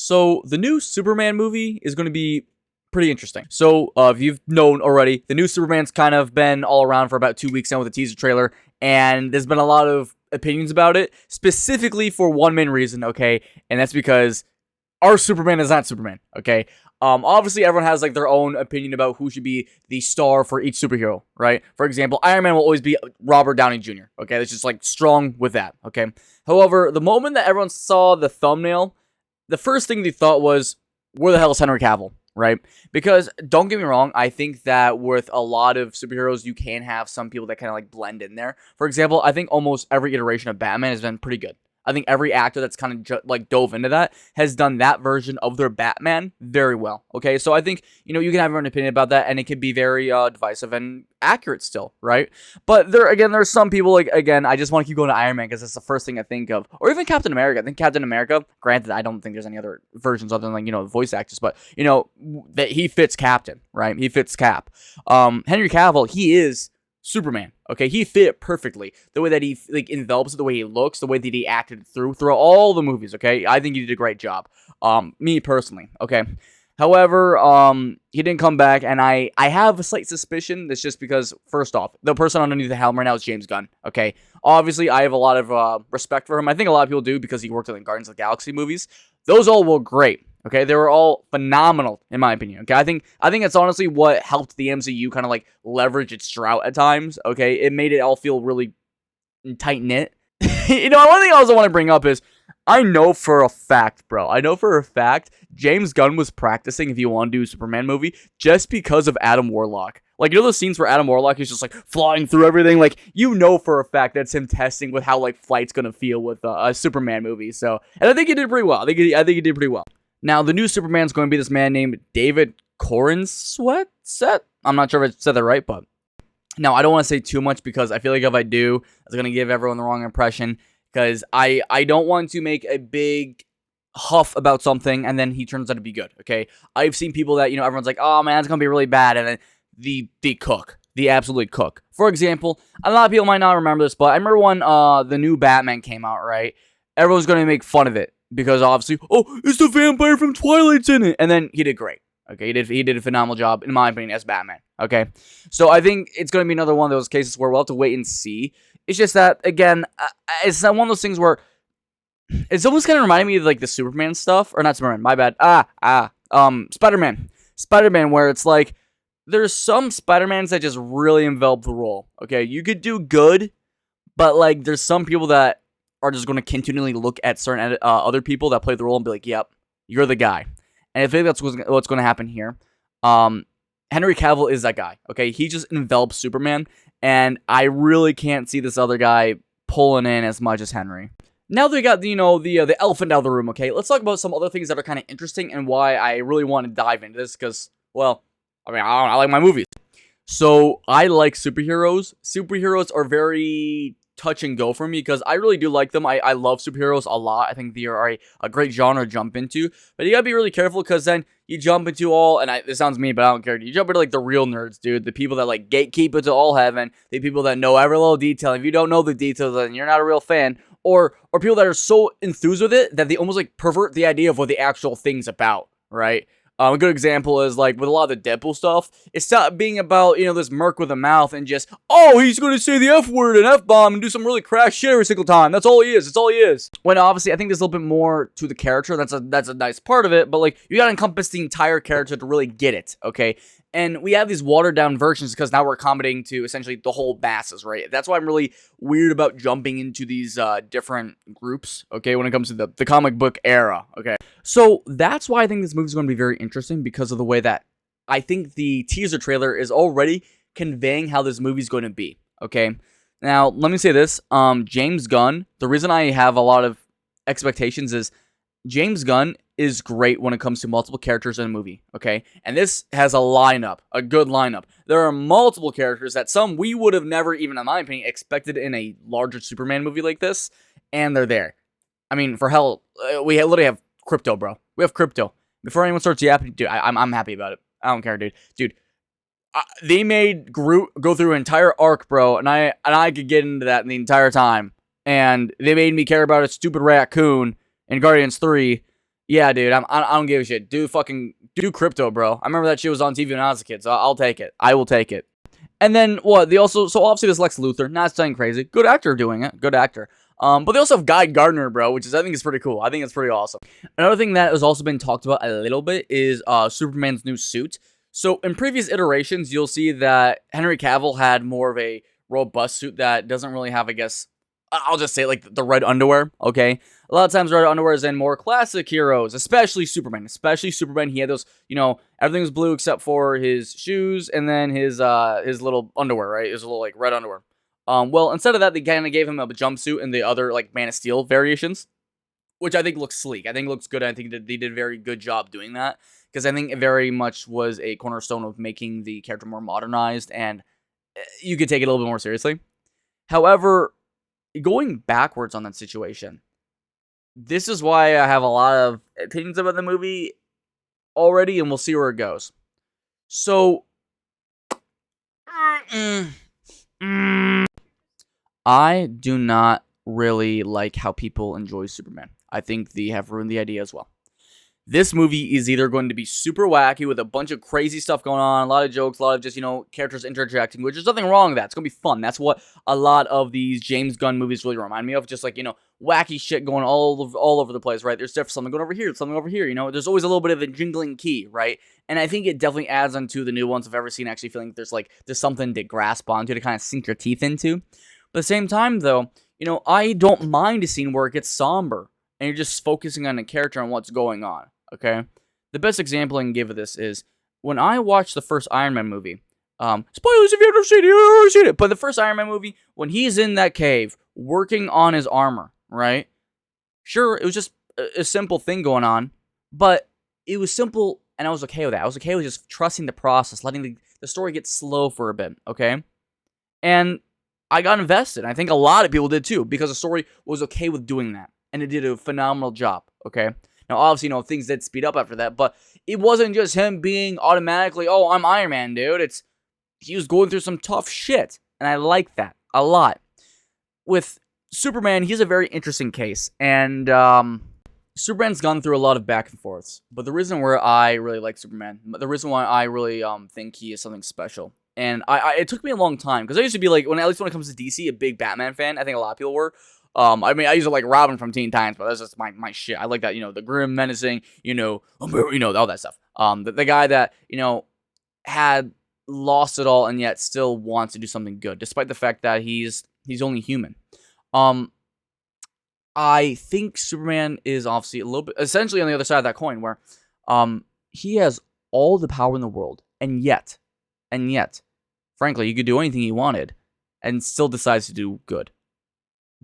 So the new Superman movie is going to be pretty interesting. So if you've known already, the new Superman's kind of been all around for about 2 weeks now with a teaser trailer, and there's been a lot of opinions about it, specifically for one main reason, okay? And that's because our Superman is not Superman, okay? Obviously, everyone has like their own opinion about who should be the star for each superhero, right? For example, Iron Man will always be Robert Downey Jr., okay? That's just like strong with that, okay? However, the moment that everyone saw the thumbnail, the first thing they thought was, where the hell is Henry Cavill, right? Because, don't get me wrong, I think that with a lot of superheroes, you can have some people that kind of like blend in there. For example, I think almost every iteration of Batman has been pretty good. I think every actor that's kind of like dove into that has done that version of their Batman very well. Okay, so I think, you can have your own opinion about that, and it can be very divisive and accurate still, right? But there's some people like, again, I just want to keep going to Iron Man because that's the first thing I think of, or even Captain America. I think Captain America. Granted, I don't think there's any other versions other than like voice actors, but that he fits Captain, right? He fits Cap. Henry Cavill, he is Superman, okay? He fit it perfectly. The way that he envelops it, the way he looks, the way that he acted through all the movies, okay? I think he did a great job. Me personally, okay? However, he didn't come back, and I have a slight suspicion that's just because, first off, the person underneath the helm right now is James Gunn, okay? Obviously, I have a lot of respect for him. I think a lot of people do because he worked on the Guardians of the Galaxy movies. Those all were great. Okay, they were all phenomenal, in my opinion. Okay, I think it's honestly what helped the MCU kind of like leverage its drought at times. Okay, it made it all feel really tight-knit. One thing I also want to bring up is, I know for a fact, James Gunn was practicing if you want to do a Superman movie just because of Adam Warlock. Like, those scenes where Adam Warlock is just like flying through everything? Like, for a fact that's him testing with how like flight's gonna feel with a Superman movie. So, and I think he did pretty well. I think he did pretty well. Now, the new Superman's going to be this man named David Corenswet? I'm not sure if I said that right, but... Now, I don't want to say too much because I feel like if I do, it's going to give everyone the wrong impression. Because I don't want to make a big huff about something and then he turns out to be good, okay? I've seen people that, everyone's like, oh man, it's going to be really bad. And then the cook. The absolute cook. For example, a lot of people might not remember this, but I remember when the new Batman came out, right? Everyone's going to make fun of it. Because obviously, it's the vampire from Twilight's in it. And then he did great. Okay, he did a phenomenal job, in my opinion, as Batman. Okay, so I think it's going to be another one of those cases where we'll have to wait and see. It's just that, again, it's not one of those things where it's almost kind of reminding me of like the Superman stuff. Or not Superman, my bad. Spider-Man. Spider-Man, where it's like, there's some Spider-Mans that just really envelop the role. Okay, you could do good, but like there's some people that are just going to continually look at certain other people that play the role and be like, yep, you're the guy. And I think that's what's going to happen here. Henry Cavill is that guy, okay? He just envelops Superman, and I really can't see this other guy pulling in as much as Henry. Now that we got, the elephant out of the room, okay? Let's talk about some other things that are kind of interesting and why I really want to dive into this because, well, I like my movies. So, I like superheroes. Superheroes are very touch and go for me because I really do like them. I love superheroes a lot. I think they are a great genre to jump into, but you gotta be really careful because then you jump into all, and this sounds mean, but I don't care. You jump into like the real nerds, dude. The people that like gatekeep it to all heaven. The people that know every little detail. If you don't know the details, then you're not a real fan. Or people that are so enthused with it that they almost like pervert the idea of what the actual thing's about, right? A good example is, like, with a lot of the Deadpool stuff, it stopped being about, this merc with a mouth and just, he's going to say the F-word and F-bomb and do some really crass shit every single time. That's all he is. That's all he is. When, obviously, I think there's a little bit more to the character. That's a nice part of it, but, like, you got to encompass the entire character to really get it, okay? And we have these watered-down versions because now we're accommodating to essentially the whole masses, right? That's why I'm really weird about jumping into these different groups, okay, when it comes to the comic book era, okay? So that's why I think this movie is going to be very interesting because of the way that I think the teaser trailer is already conveying how this movie is going to be, okay? Now, let me say this. James Gunn, the reason I have a lot of expectations is James Gunn is great when it comes to multiple characters in a movie, okay? And this has a lineup, a good lineup. There are multiple characters that some we would have never, even in my opinion, expected in a larger Superman movie like this, and they're there. I mean, for hell, we literally have Crypto, bro. We have Crypto. Before anyone starts yapping, dude, I'm happy about it. I don't care, dude. Dude, they made Groot go through an entire arc, bro, and I could get into that the entire time. And they made me care about a stupid raccoon in Guardians 3. Yeah, dude, I don't give a shit. Do crypto, bro. I remember that shit was on TV when I was a kid, so I'll take it. I will take it. And then what? They also, so obviously this Lex Luthor, not something crazy. Good actor doing it. Good actor. But they also have Guy Gardner, bro, which is, I think, is pretty cool. I think it's pretty awesome. Another thing that has also been talked about a little bit is Superman's new suit. So in previous iterations, you'll see that Henry Cavill had more of a robust suit that doesn't really have, I guess, I'll just say like the red underwear, okay? A lot of times red underwear is in more classic heroes, especially Superman. Especially Superman, he had those, everything was blue except for his shoes and then his little underwear, right? His little like red underwear. Well, instead of that, they kind of gave him a jumpsuit and the other like Man of Steel variations, which I think looks sleek. I think looks good. I think that they did a very good job doing that because I think it very much was a cornerstone of making the character more modernized and you could take it a little bit more seriously. However, going backwards on that situation, this is why I have a lot of opinions about the movie already, and we'll see where it goes. So, I do not really like how people enjoy Superman. I think they have ruined the idea as well. This movie is either going to be super wacky with a bunch of crazy stuff going on, a lot of jokes, a lot of just, characters interjecting, which is nothing wrong with that. It's going to be fun. That's what a lot of these James Gunn movies really remind me of. Just like, wacky shit going all over the place, right? There's something going over here, something over here, There's always a little bit of a jingling key, right? And I think it definitely adds onto the new ones I've ever seen, actually feeling there's something to grasp onto, to kind of sink your teeth into. But at the same time, though, I don't mind a scene where it gets somber and you're just focusing on the character and what's going on. Okay, the best example I can give of this is when I watched the first Iron Man movie. Spoilers if you've never seen it, but the first Iron Man movie, when he's in that cave working on his armor, right? Sure, it was just a simple thing going on, but it was simple, and I was okay with that. I was okay with just trusting the process, letting the story get slow for a bit, okay? And I got invested. I think a lot of people did too, because the story was okay with doing that, and it did a phenomenal job, okay? Now, obviously, things did speed up after that, but it wasn't just him being automatically, oh, I'm Iron Man, dude. He was going through some tough shit, and I like that a lot. With Superman, he's a very interesting case, and Superman's gone through a lot of back and forths, but the reason where I really like Superman, the reason why I really think he is something special, and it took me a long time, because I used to be like, at least when it comes to DC, a big Batman fan. I think a lot of people were. I mean, I used to like Robin from Teen Titans, but that's just my shit. I like that, the grim, menacing, all that stuff. The guy that, had lost it all and yet still wants to do something good, despite the fact that he's only human. I think Superman is obviously a little bit, essentially on the other side of that coin, where, he has all the power in the world, and yet, frankly, he could do anything he wanted, and still decides to do good.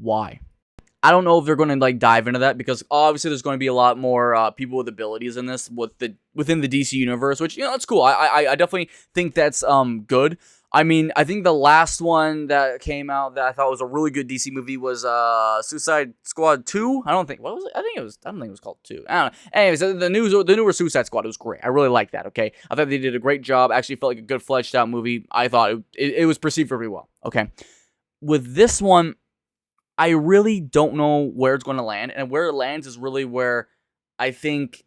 Why? I don't know if they're going to dive into that, because obviously there's going to be a lot more people with abilities in this within the DC universe, which that's cool. I definitely think that's good. I mean, I think the last one that came out that I thought was a really good DC movie was Suicide Squad 2. I don't think what was it? I don't think it was called 2. I don't know. Anyways, the newer Suicide Squad, it was great. I really liked that. Okay, I thought they did a great job. Actually, felt like a good fleshed out movie. I thought it was perceived very well. Okay, with this one, I really don't know where it's going to land, and where it lands is really where I think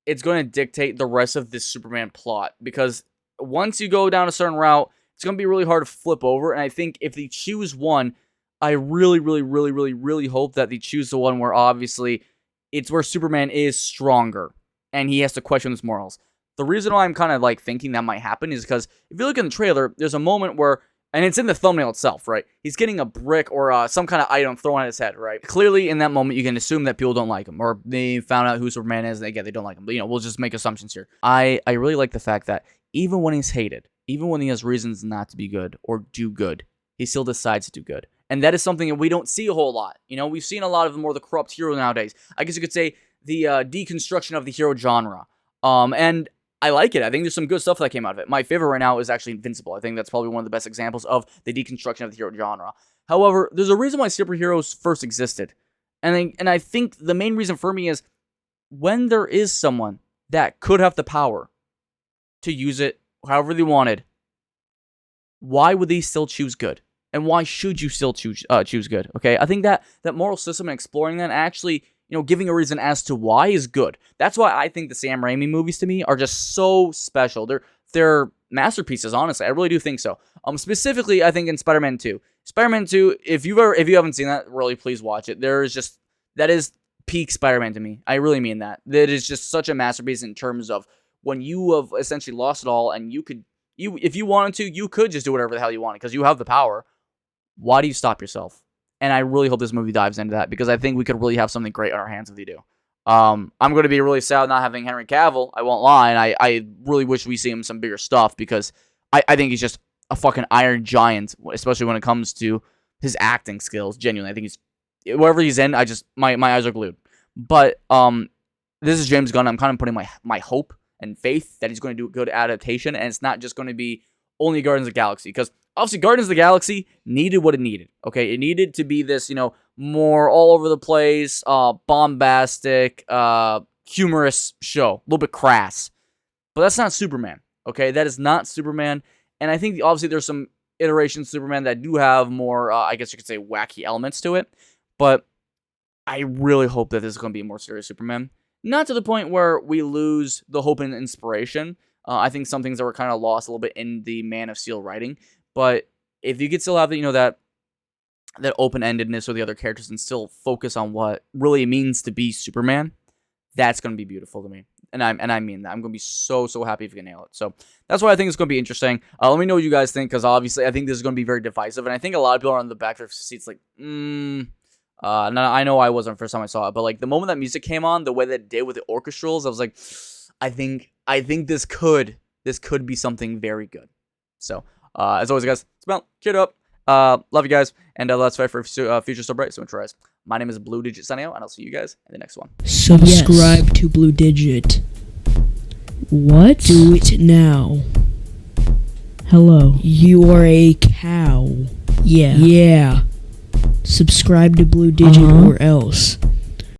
it's going to dictate the rest of this Superman plot, because once you go down a certain route, it's going to be really hard to flip over, and I think if they choose one, I really, really, really, really, really hope that they choose the one where obviously it's where Superman is stronger, and he has to question his morals. The reason why I'm kind of thinking that might happen is because if you look in the trailer, there's a moment where, and it's in the thumbnail itself, right? He's getting a brick or some kind of item thrown at his head, right? Clearly, in that moment, you can assume that people don't like him, or they found out who Superman is, and they don't like him. But, we'll just make assumptions here. I really like the fact that even when he's hated, even when he has reasons not to be good or do good, he still decides to do good. And that is something that we don't see a whole lot. We've seen a lot of the more the corrupt hero nowadays. I guess you could say the deconstruction of the hero genre. And I like it. I think there's some good stuff that came out of it. My favorite right now is actually Invincible. I think that's probably one of the best examples of the deconstruction of the hero genre. However, there's a reason why superheroes first existed. And I think the main reason for me is when there is someone that could have the power to use it however they wanted, why would they still choose good? And why should you still choose good? Okay, I think that moral system and exploring that actually, giving a reason as to why is good. That's why I think the Sam Raimi movies to me are just so special. They're masterpieces, honestly. I really do think so. Specifically, I think in Spider-Man 2. Spider-Man 2, if you haven't seen that, really please watch it. That is peak Spider-Man to me. I really mean that. That is just such a masterpiece in terms of when you have essentially lost it all, and if you wanted to, you could just do whatever the hell you wanted because you have the power. Why do you stop yourself? And I really hope this movie dives into that because I think we could really have something great on our hands if they do. I'm going to be really sad not having Henry Cavill. I won't lie. And I really wish we see him some bigger stuff because I think he's just a fucking iron giant, especially when it comes to his acting skills. Genuinely, I think wherever he's in, my eyes are glued. But this is James Gunn. I'm kind of putting my hope and faith that he's going to do a good adaptation, and it's not just going to be only Guardians of the Galaxy because obviously Guardians of the Galaxy needed what it needed. Okay, it needed to be this more all over the place, bombastic, humorous show, a little bit crass. But that's not Superman, okay? That is not Superman. And I think, obviously, there's some iterations of Superman that do have more, I guess you could say, wacky elements to it. But I really hope that this is going to be a more serious Superman. Not to the point where we lose the hope and inspiration. I think some things that were kind of lost a little bit in the Man of Steel writing. But if you could still have that open-endedness with the other characters and still focus on what really it means to be Superman, that's going to be beautiful to me. And I mean that. I'm going to be so happy if you can nail it. So that's why I think it's going to be interesting. Let me know what you guys think, because obviously I think this is going to be very divisive. And I think a lot of people are on the back of their seats like, no, I know I wasn't the first time I saw it. But like the moment that music came on, the way that it did with the orchestrals, I was like, I think this could be something very good. So as always, guys, it's about cheered up. Love you guys, and let's fight for a future so bright, so much rise. My name is Blue Digit Sunny, and I'll see you guys in the next one. Subscribe to Blue Digit. What? Do it now. Hello. You are a cow. Yeah. Yeah. Subscribe to Blue Digit or else.